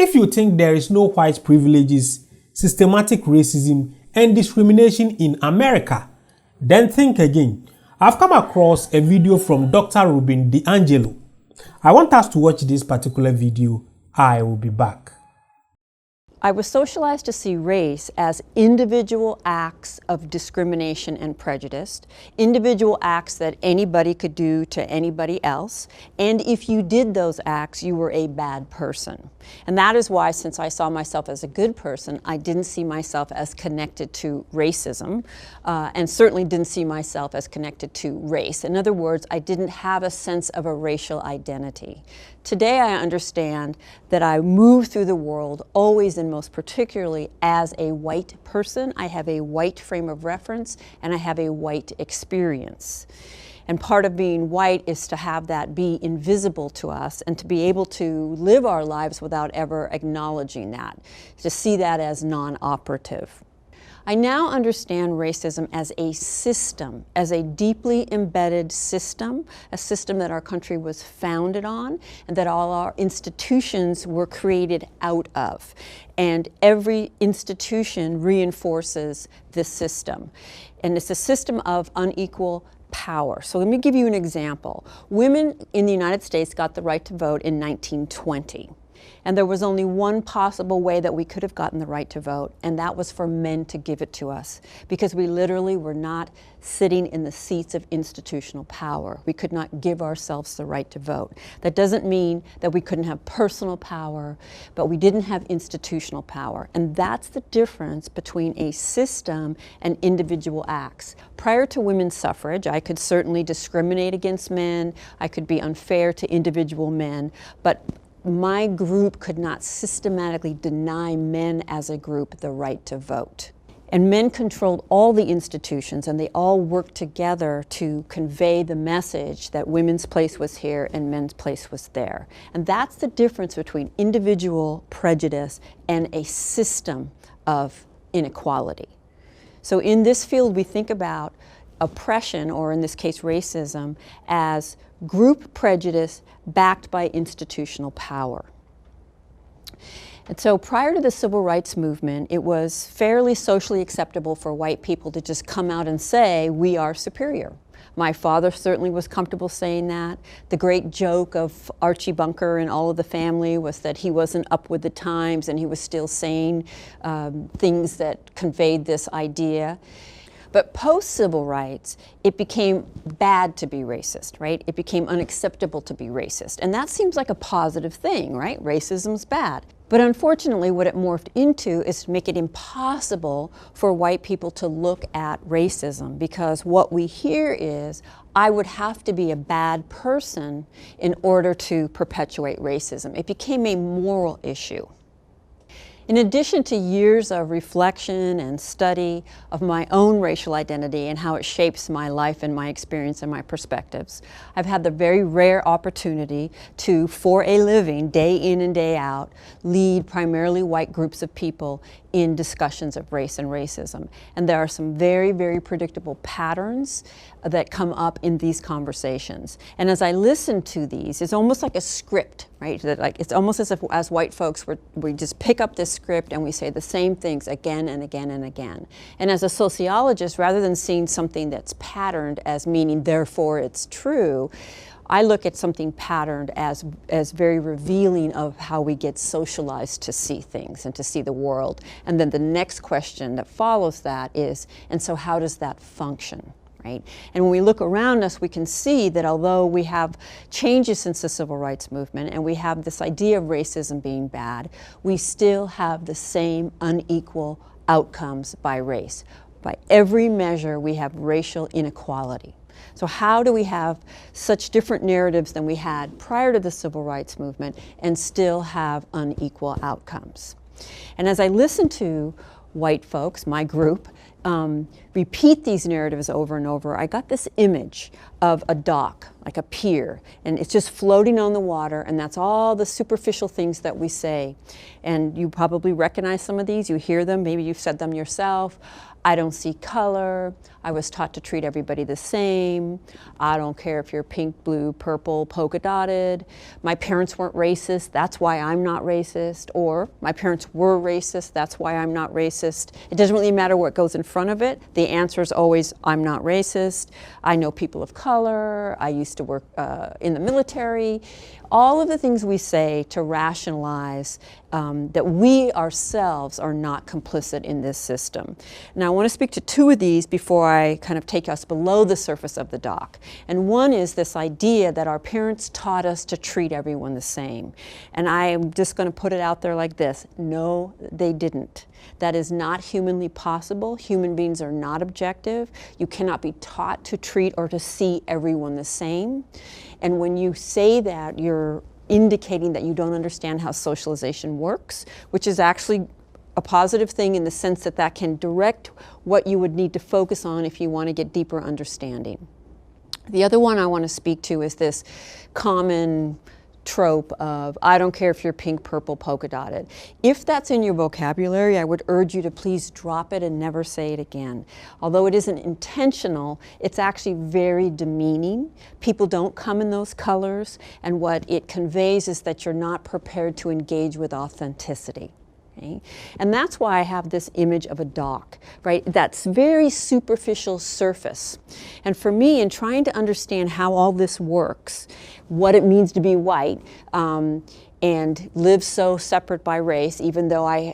If you think there is no white privileges, systematic racism, and discrimination in America, then think again. I've come across a video from Dr. Robin DiAngelo. I want us to watch this particular video. I will be back. I was socialized to see race as individual acts of discrimination and prejudice, individual acts that anybody could do to anybody else, and if you did those acts, you were a bad person. And that is why, since I saw myself as a good person, I didn't see myself as connected to racism, and certainly didn't see myself as connected to race. In other words, I didn't have a sense of a racial identity. Today I understand that I move through the world always and most particularly as a white person. I have a white frame of reference and I have a white experience. And part of being white is to have that be invisible to us and to be able to live our lives without ever acknowledging that, to see that as non-operative. I now understand racism as a system, as a deeply embedded system, a system that our country was founded on and that all our institutions were created out of. And every institution reinforces this system. And it's a system of unequal power. So let me give you an example. Women in the United States got the right to vote in 1920. And there was only one possible way that we could have gotten the right to vote, and that was for men to give it to us, because we literally were not sitting in the seats of institutional power. We could not give ourselves the right to vote. That doesn't mean that we couldn't have personal power, but we didn't have institutional power. And that's the difference between a system and individual acts. Prior to women's suffrage, I could certainly discriminate against men, I could be unfair to individual men, but my group could not systematically deny men as a group the right to vote. And men controlled all the institutions, and they all worked together to convey the message that women's place was here and men's place was there. And that's the difference between individual prejudice and a system of inequality. So in this field, we think about oppression, or in this case racism, as group prejudice backed by institutional power. And so prior to the civil rights movement, it was fairly socially acceptable for white people to just come out and say, we are superior. My father certainly was comfortable saying that. The great joke of Archie Bunker and all of the family was that he wasn't up with the times and he was still saying things that conveyed this idea. But post-civil rights, it became bad to be racist, right? It became unacceptable to be racist. And that seems like a positive thing, right? Racism's bad. But unfortunately, what it morphed into is to make it impossible for white people to look at racism, because what we hear is, I would have to be a bad person in order to perpetuate racism. It became a moral issue. In addition to years of reflection and study of my own racial identity and how it shapes my life and my experience and my perspectives, I've had the very rare opportunity to, for a living, day in and day out, lead primarily white groups of people in discussions of race and racism. And there are some very, very predictable patterns that come up in these conversations. And as I listen to these, it's almost like a script, right? That, like, it's almost as if as white folks, we just pick up this script and we say the same things again and again and again. And as a sociologist, rather than seeing something that's patterned as meaning therefore it's true, I look at something patterned as very revealing of how we get socialized to see things and to see the world. And then the next question that follows that is, and so how does that function? Right? And when we look around us, we can see that although we have changes since the civil rights movement and we have this idea of racism being bad, we still have the same unequal outcomes by race. By every measure, we have racial inequality. So how do we have such different narratives than we had prior to the civil rights movement and still have unequal outcomes? And as I listen to white folks, my group, repeat these narratives over and over, I got this image of a dock, like a pier, and it's just floating on the water, and that's all the superficial things that we say. And you probably recognize some of these, you hear them, maybe you've said them yourself. I don't see color. I was taught to treat everybody the same. I don't care if you're pink, blue, purple, polka dotted. My parents weren't racist, that's why I'm not racist. Or my parents were racist, that's why I'm not racist. It doesn't really matter what goes in front of it. The answer is always, I'm not racist. I know people of color. I used to work in the military. All of the things we say to rationalize that we ourselves are not complicit in this system. Now I want to speak to two of these before I kind of take us below the surface of the dock. And one is this idea that our parents taught us to treat everyone the same. And I am just going to put it out there like this. No, they didn't. That is not humanly possible. Human beings are not objective. You cannot be taught to treat or to see everyone the same. And when you say that, you're indicating that you don't understand how socialization works, which is actually a positive thing in the sense that that can direct what you would need to focus on if you want to get deeper understanding. The other one I want to speak to is this common trope of, I don't care if you're pink, purple, polka dotted. If that's in your vocabulary, I would urge you to please drop it and never say it again. Although it isn't intentional, it's actually very demeaning. People don't come in those colors, and what it conveys is that you're not prepared to engage with authenticity. Okay? And that's why I have this image of a dock, right? That's very superficial surface. And for me, in trying to understand how all this works, what it means to be white, and live so separate by race, even though I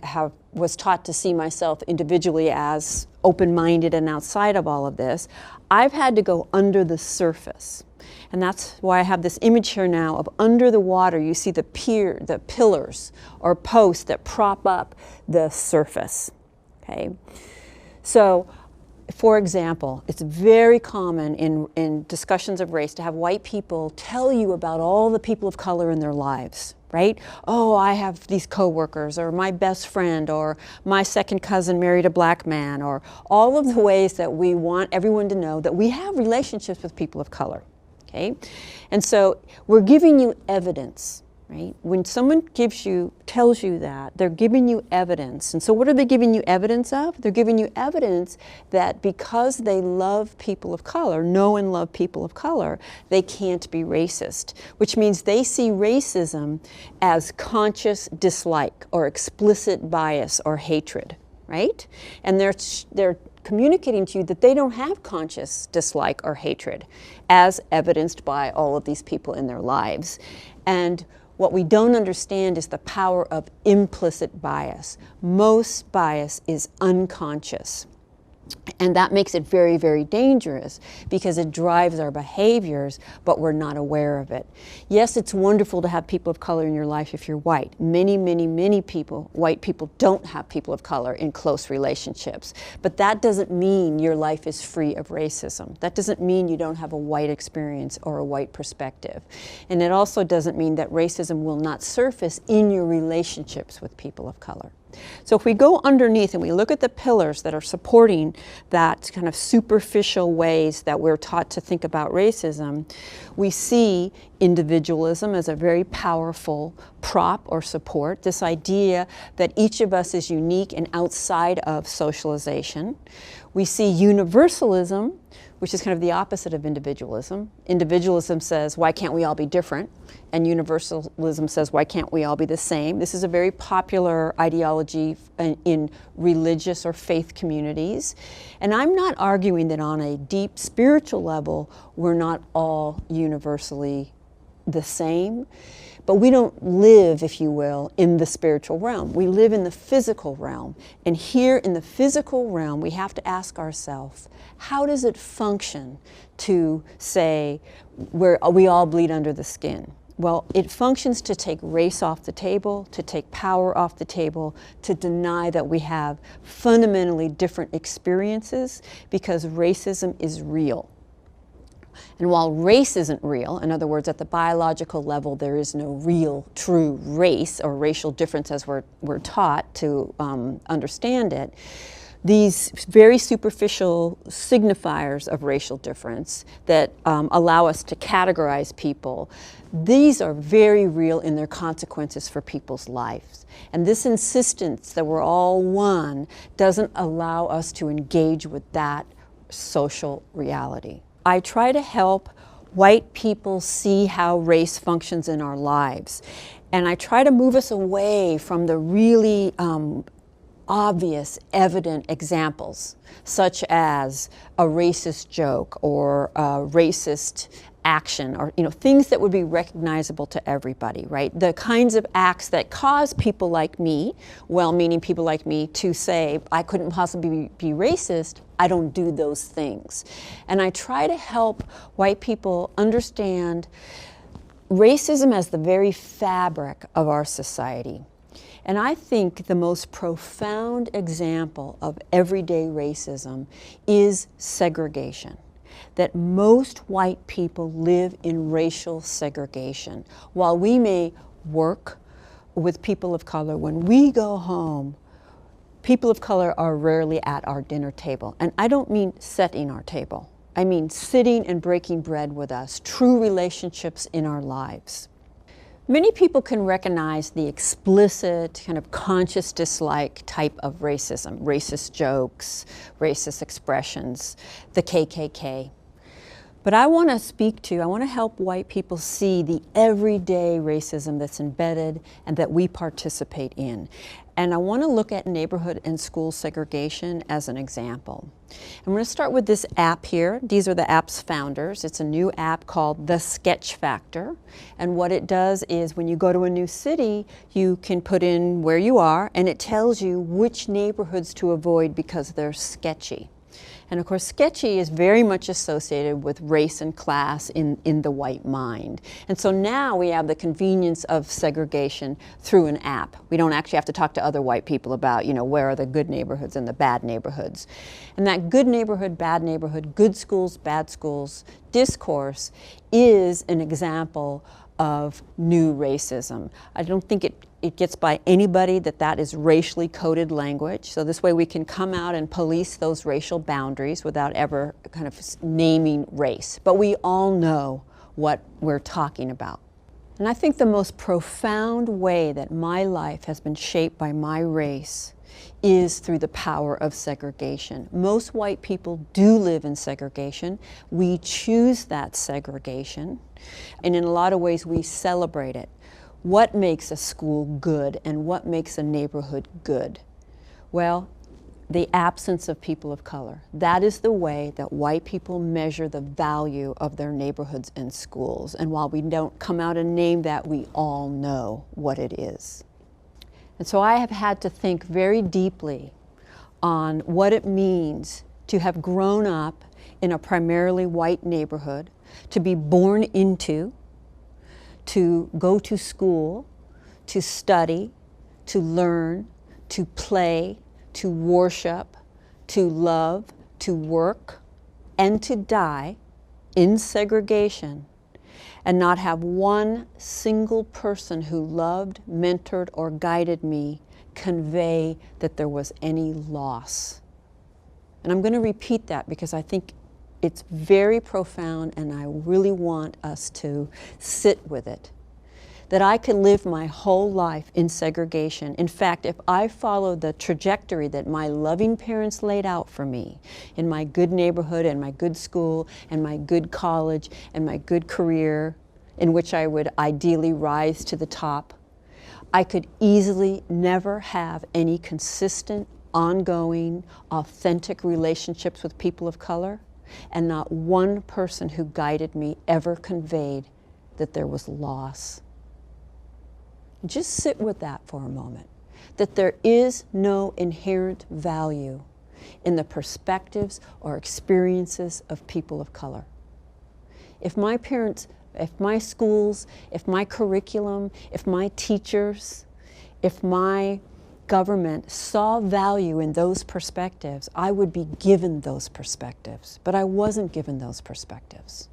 was taught to see myself individually as open-minded and outside of all of this, I've had to go under the surface. And that's why I have this image here now of under the water. You see the pier, the pillars or posts that prop up the surface. Okay, so for example, it's very common in discussions of race to have white people tell you about all the people of color in their lives, right? Oh, I have these coworkers, or my best friend, or my second cousin married a black man, or all of the ways that we want everyone to know that we have relationships with people of color. Okay? And so we're giving you evidence, right? When someone tells you that, they're giving you evidence. And so what are they giving you evidence of? They're giving you evidence that because they love people of color, know and love people of color, they can't be racist, which means they see racism as conscious dislike or explicit bias or hatred, right? And they're communicating to you that they don't have conscious dislike or hatred, as evidenced by all of these people in their lives. And what we don't understand is the power of implicit bias. Most bias is unconscious. And that makes it very, very dangerous because it drives our behaviors, but we're not aware of it. Yes, it's wonderful to have people of color in your life if you're white. Many, many, many people, white people, don't have people of color in close relationships. But that doesn't mean your life is free of racism. That doesn't mean you don't have a white experience or a white perspective. And it also doesn't mean that racism will not surface in your relationships with people of color. So if we go underneath and we look at the pillars that are supporting that kind of superficial ways that we're taught to think about racism, we see individualism as a very powerful prop or support, this idea that each of us is unique and outside of socialization. We see universalism, which is kind of the opposite of individualism. Individualism says, why can't we all be different? And universalism says, why can't we all be the same? This is a very popular ideology in religious or faith communities. And I'm not arguing that on a deep spiritual level, we're not all universally the same. But we don't live, if you will, in the spiritual realm. We live in the physical realm. And here in the physical realm, we have to ask ourselves, how does it function to say we all bleed under the skin? Well, it functions to take race off the table, to take power off the table, to deny that we have fundamentally different experiences, because racism is real. And while race isn't real, in other words, at the biological level, there is no real, true race or racial difference as we're taught to understand it, these very superficial signifiers of racial difference that allow us to categorize people, these are very real in their consequences for people's lives. And this insistence that we're all one doesn't allow us to engage with that social reality. I try to help white people see how race functions in our lives. And I try to move us away from the really obvious, evident examples, such as a racist joke or a racist action, or things that would be recognizable to everybody, right? The kinds of acts that cause people like me, well-meaning people like me, to say, I couldn't possibly be racist, I don't do those things. And I try to help white people understand racism as the very fabric of our society. And I think the most profound example of everyday racism is segregation. That most white people live in racial segregation. While we may work with people of color, when we go home, people of color are rarely at our dinner table. And I don't mean setting our table. I mean sitting and breaking bread with us, true relationships in our lives. Many people can recognize the explicit, kind of conscious dislike type of racism, racist jokes, racist expressions, the KKK. But I want to help white people see the everyday racism that's embedded and that we participate in. And I want to look at neighborhood and school segregation as an example. I'm going to start with this app here. These are the app's founders. It's a new app called The Sketch Factor. And what it does is when you go to a new city, you can put in where you are, and it tells you which neighborhoods to avoid because they're sketchy. And of course, sketchy is very much associated with race and class in the white mind. And so now we have the convenience of segregation through an app. We don't actually have to talk to other white people about, where are the good neighborhoods and the bad neighborhoods. And that good neighborhood, bad neighborhood, good schools, bad schools discourse is an example of new racism. I don't think it gets by anybody that is racially coded language. So this way we can come out and police those racial boundaries without ever kind of naming race. But we all know what we're talking about. And I think the most profound way that my life has been shaped by my race is through the power of segregation. Most white people do live in segregation. We choose that segregation, and in a lot of ways we celebrate it. What makes a school good and what makes a neighborhood good? Well, the absence of people of color. That is the way that white people measure the value of their neighborhoods and schools. And while we don't come out and name that, we all know what it is. And so I have had to think very deeply on what it means to have grown up in a primarily white neighborhood, to be born into, to go to school, to study, to learn, to play, to worship, to love, to work, and to die in segregation, and not have one single person who loved, mentored, or guided me convey that there was any loss. And I'm going to repeat that because I think it's very profound, and I really want us to sit with it. That I could live my whole life in segregation. In fact, if I followed the trajectory that my loving parents laid out for me in my good neighborhood and my good school and my good college and my good career, in which I would ideally rise to the top, I could easily never have any consistent, ongoing, authentic relationships with people of color, and not one person who guided me ever conveyed that there was loss. Just sit with that for a moment, that there is no inherent value in the perspectives or experiences of people of color. If my parents, if my schools, if my curriculum, if my teachers, if my government saw value in those perspectives, I would be given those perspectives, but I wasn't given those perspectives.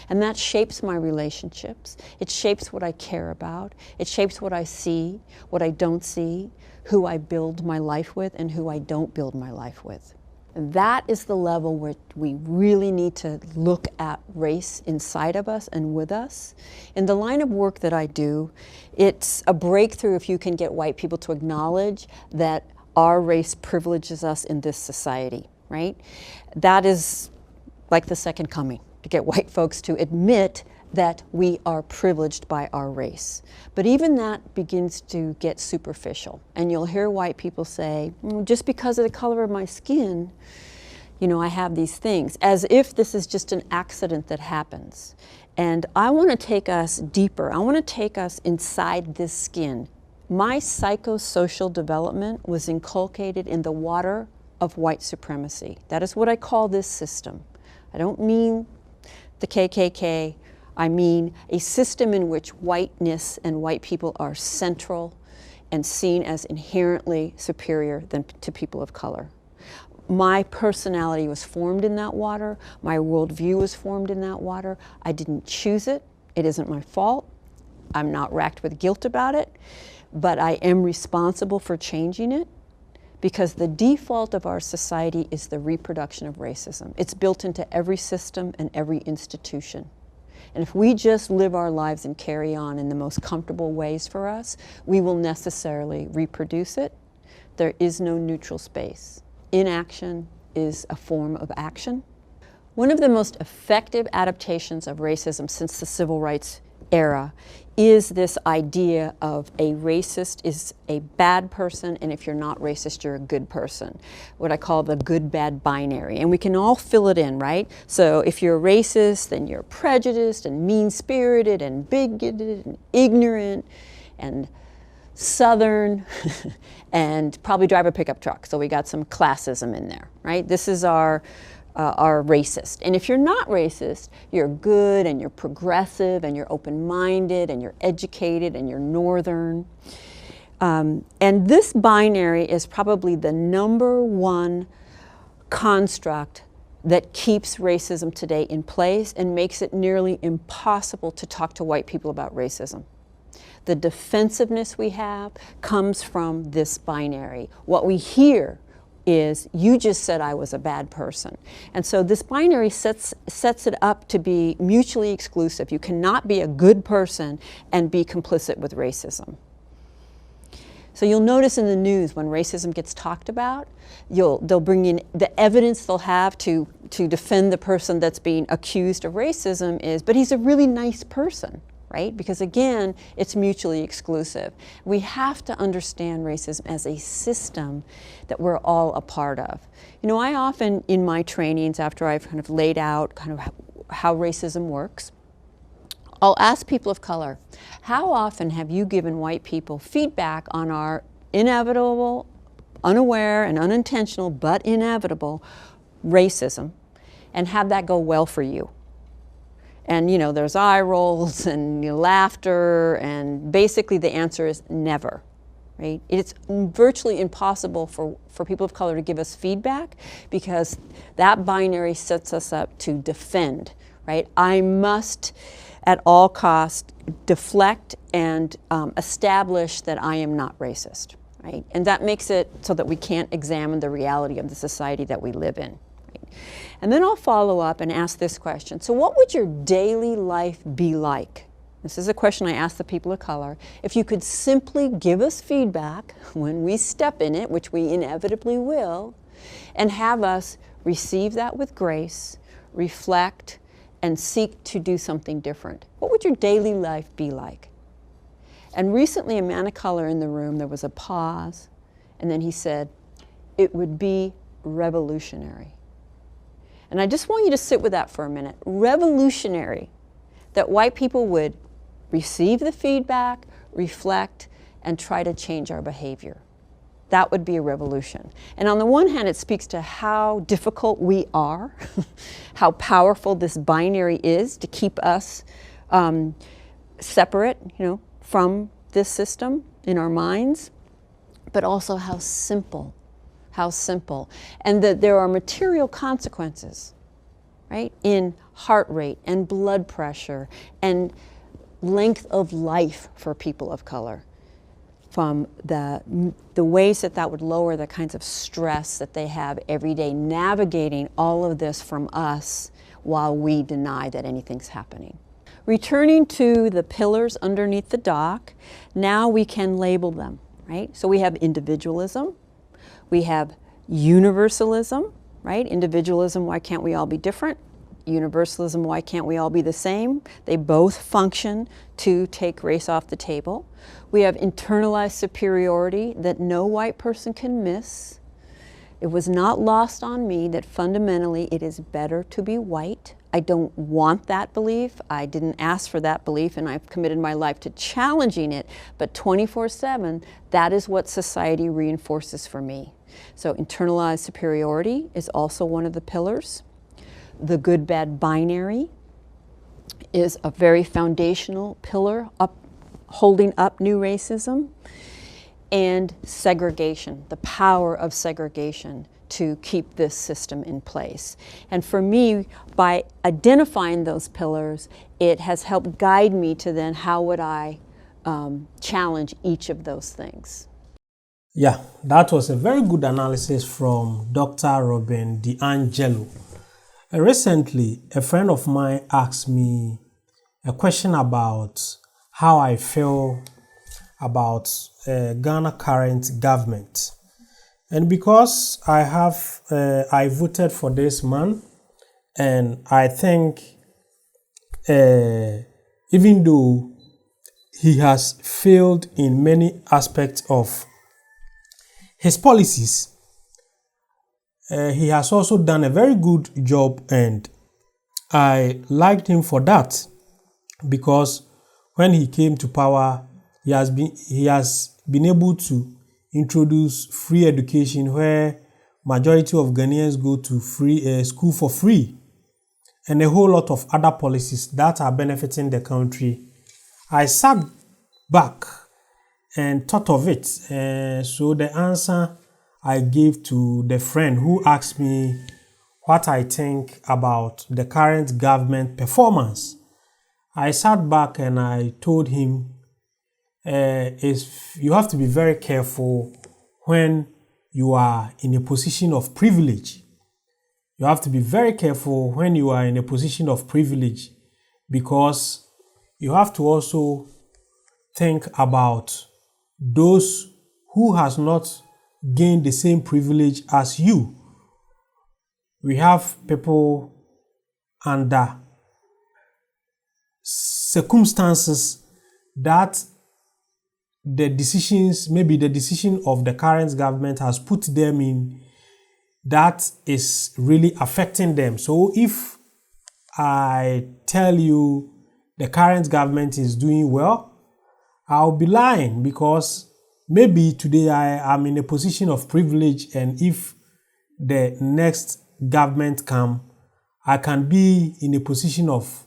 And that shapes my relationships. It shapes what I care about. It shapes what I see, what I don't see, who I build my life with, and who I don't build my life with. And that is the level where we really need to look at race inside of us and with us. In the line of work that I do, it's a breakthrough if you can get white people to acknowledge that our race privileges us in this society, right? That is like the second coming, to get white folks to admit that we are privileged by our race. But even that begins to get superficial. And you'll hear white people say, just because of the color of my skin, you know, I have these things, as if this is just an accident that happens. And I want to take us deeper. I want to take us inside this skin. My psychosocial development was inculcated in the water of white supremacy. That is what I call this system. I don't mean the KKK. I mean a system in which whiteness and white people are central and seen as inherently superior to people of color. My personality was formed in that water. My worldview was formed in that water. I didn't choose it. It isn't my fault. I'm not racked with guilt about it, but I am responsible for changing it, because the default of our society is the reproduction of racism. It's built into every system and every institution. And if we just live our lives and carry on in the most comfortable ways for us, we will necessarily reproduce it. There is no neutral space. Inaction is a form of action. One of the most effective adaptations of racism since the civil rights era is this idea of a racist is a bad person, and if you're not racist, you're a good person. What I call the good-bad binary. And we can all fill it in, right? So if you're racist, then you're prejudiced and mean-spirited and bigoted and ignorant and Southern and probably drive a pickup truck. So we got some classism in there, right? This is our racist. And if you're not racist, you're good and you're progressive and you're open-minded and you're educated and you're northern. And this binary is probably the #1 construct that keeps racism today in place and makes it nearly impossible to talk to white people about racism. The defensiveness we have comes from this binary. What we hear is, you just said I was a bad person. And so this binary sets it up to be mutually exclusive. You cannot be a good person and be complicit with racism. So you'll notice in the news when racism gets talked about, they'll bring in the evidence they'll have to defend the person that's being accused of racism is, but he's a really nice person. Right? Because again, it's mutually exclusive. We have to understand racism as a system that we're all a part of. You know, I often, in my trainings, after I've kind of laid out kind of how racism works, I'll ask people of color, how often have you given white people feedback on our inevitable, unaware and unintentional, but inevitable racism, and have that go well for you? And, you know, there's eye rolls and laughter, and basically the answer is never, right? It's virtually impossible for people of color to give us feedback, because that binary sets us up to defend, right? I must, at all costs, deflect and establish that I am not racist, right? And that makes it so that we can't examine the reality of the society that we live in. And then I'll follow up and ask this question. So what would your daily life be like? This is a question I ask the people of color. If you could simply give us feedback when we step in it, which we inevitably will, and have us receive that with grace, reflect, and seek to do something different, what would your daily life be like? And recently, a man of color in the room, there was a pause, and then he said, it would be revolutionary. And I just want you to sit with that for a minute. Revolutionary, that white people would receive the feedback, reflect, and try to change our behavior. That would be a revolution. And on the one hand, it speaks to how difficult we are, how powerful this binary is to keep us separate, you know, from this system in our minds, but also how simple, and that there are material consequences, right, in heart rate and blood pressure and length of life for people of color, from the ways that would lower the kinds of stress that they have every day, navigating all of this from us while we deny that anything's happening. Returning to the pillars underneath the dock, now we can label them, right? So we have individualism, we have universalism, right? Individualism, why can't we all be different? Universalism, why can't we all be the same? They both function to take race off the table. We have internalized superiority that no white person can miss. It was not lost on me that fundamentally it is better to be white. I don't want that belief. I didn't ask for that belief, and I've committed my life to challenging it. But 24/7, that is what society reinforces for me. So internalized superiority is also one of the pillars. The good-bad binary is a very foundational pillar holding up new racism. And segregation, the power of segregation to keep this system in place. And for me, by identifying those pillars, it has helped guide me to then how would I challenge each of those things. Yeah, that was a very good analysis from Dr. Robin DiAngelo. Recently, a friend of mine asked me a question about how I feel about Ghana current government. And because I voted for this man, and I think even though he has failed in many aspects of his policies, he has also done a very good job, and I liked him for that, because when he came to power, he has been able to introduce free education, where majority of Ghanaians go to free school for free, and a whole lot of other policies that are benefiting the country. I sat back and thought of it. So the answer I gave to the friend who asked me what I think about the current government performance, I sat back and I told him, you have to be very careful when you are in a position of privilege. You have to be very careful when you are in a position of privilege, because you have to also think about those who has not gained the same privilege as you. We have people under circumstances that maybe the decision of the current government has put them in, that is really affecting them. So if I tell you the current government is doing well, I'll be lying, because maybe today I am in a position of privilege, and if the next government come, I can be in a position of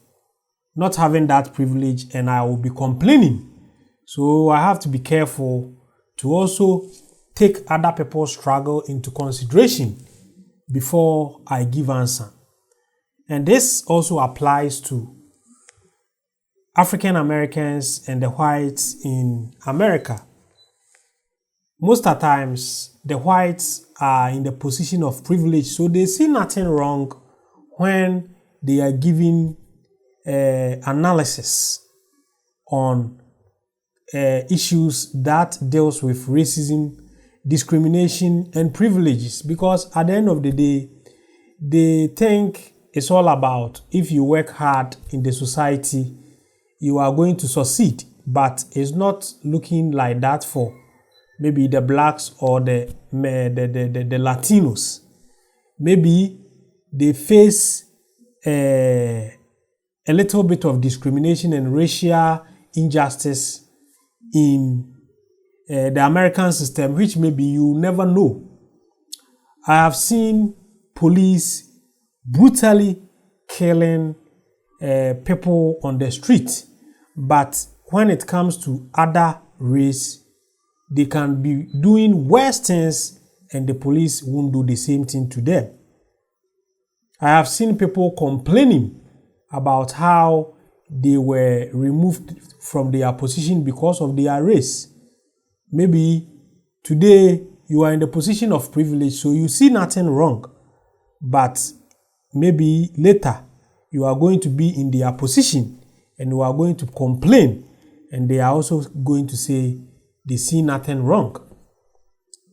not having that privilege, and I will be complaining. So I have to be careful to also take other people's struggle into consideration before I give answer. And this also applies to African Americans and the whites in America. Most of the times, the whites are in the position of privilege, so they see nothing wrong when they are giving analysis on issues that deals with racism, discrimination, and privileges, because at the end of the day, they think it's all about if you work hard in the society, you are going to succeed. But it's not looking like that for maybe the blacks or the Latinos. Maybe they face a little bit of discrimination and racial injustice in the American system, which maybe you never know. I have seen police brutally killing people on the street, but when it comes to other race, they can be doing worse things and the police won't do the same thing to them. I have seen people complaining about how they were removed from their position because of their race. Maybe today you are in the position of privilege, so you see nothing wrong. But maybe later you are going to be in their position and you are going to complain, and they are also going to say they see nothing wrong.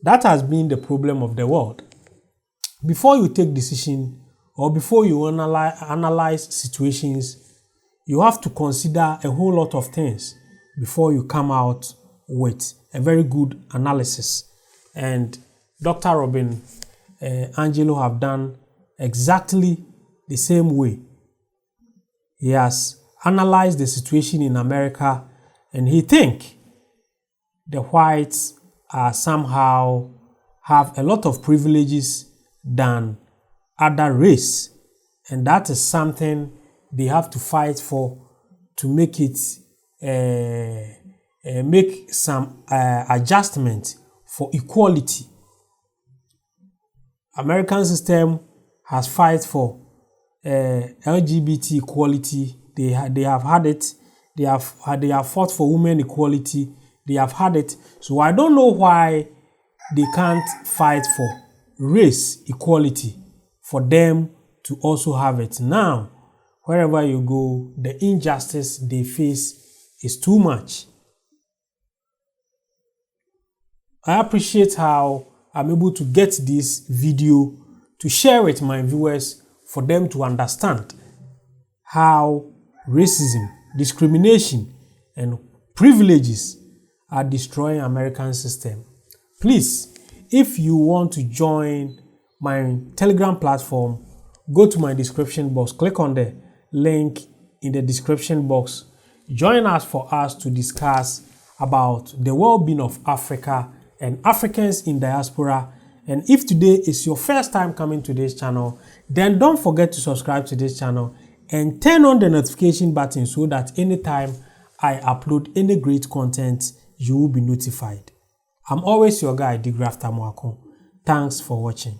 That has been the problem of the world. Before you take decision or before you analyze situations, you have to consider a whole lot of things before you come out with a very good analysis. And Dr. Robin DiAngelo have done exactly the same way. He has analyzed the situation in America, and he thinks the whites are somehow have a lot of privileges than other race, and that is something they have to fight for to make it make some adjustment for equality. American system has fight for LGBT equality. They have had it. They have fought for women equality. They have had it. So I don't know why they can't fight for race equality for them to also have it. Now, wherever you go, the injustice they face is too much. I appreciate how I'm able to get this video to share with my viewers for them to understand how racism, discrimination, and privileges are destroying American system. Please, if you want to join my Telegram platform, go to my description box, click on the link in the description box. Join us for us to discuss about the well-being of Africa and Africans in diaspora. And if today is your first time coming to this channel, then don't forget to subscribe to this channel and turn on the notification button so that anytime I upload any great content, you will be notified. I'm always your guy, De-Graft Amoako. Thanks for watching.